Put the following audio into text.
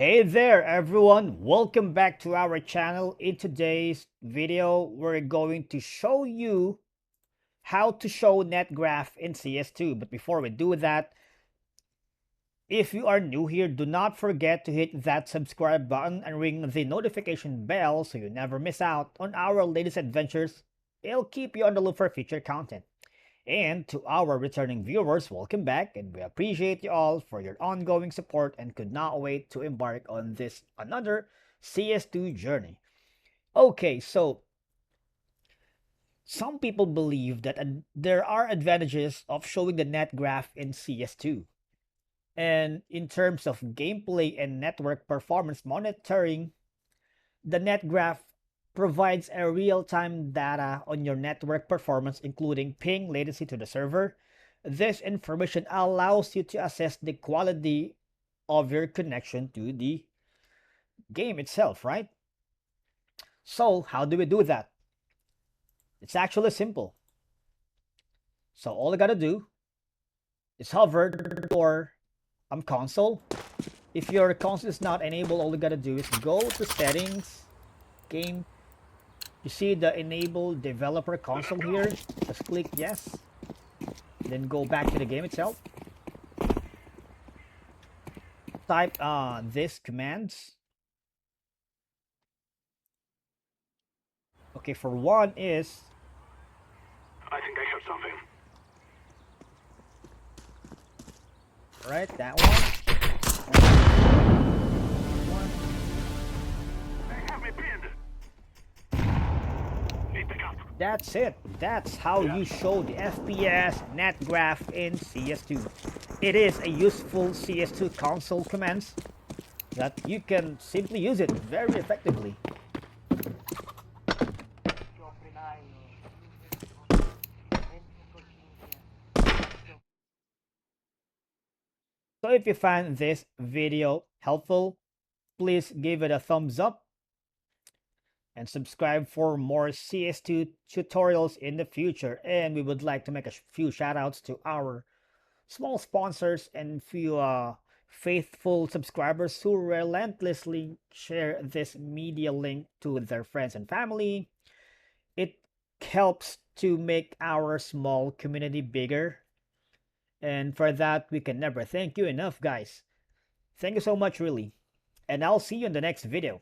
Hey there everyone, welcome back to our channel. In today's video, we're going to show you how to show net graph in CS2. But before we do that, if you are new here, do not forget to hit that subscribe button and ring the notification bell so you never miss out on our latest adventures. It'll keep you on the loop for future content. And to our returning viewers, welcome back, and we appreciate you all for your ongoing support and could not wait to embark on this another CS2 journey. Okay, so some people believe that there are advantages of showing the net graph in CS2. And in terms of gameplay and network performance monitoring, the net graph provides a real-time data on your network performance, including ping, latency to the server. This information allows you to assess the quality of your connection to the game itself, right? So how do we do that? It's actually simple. So all you gotta do is hover your console. If your console is not enabled, all you gotta do is go to settings, game. You see the enable developer console here. Just click yes. Then go back to the game itself. Type these commands. Okay, for one is I think I heard something. right, that one. They have me pinned. Need backup. That's it. That's how you show the FPS net graph in CS2. It is a useful CS2 console commands that you can simply use it very effectively. So if you find this video helpful, please give it a thumbs up and subscribe for more CS2 tutorials in the future. And we would like to make a few shout outs to our small sponsors and few faithful subscribers who relentlessly share this media link to their friends and family. It helps to make our small community bigger. And for that, we can never thank you enough, guys. Thank you so much, really. And I'll see you in the next video.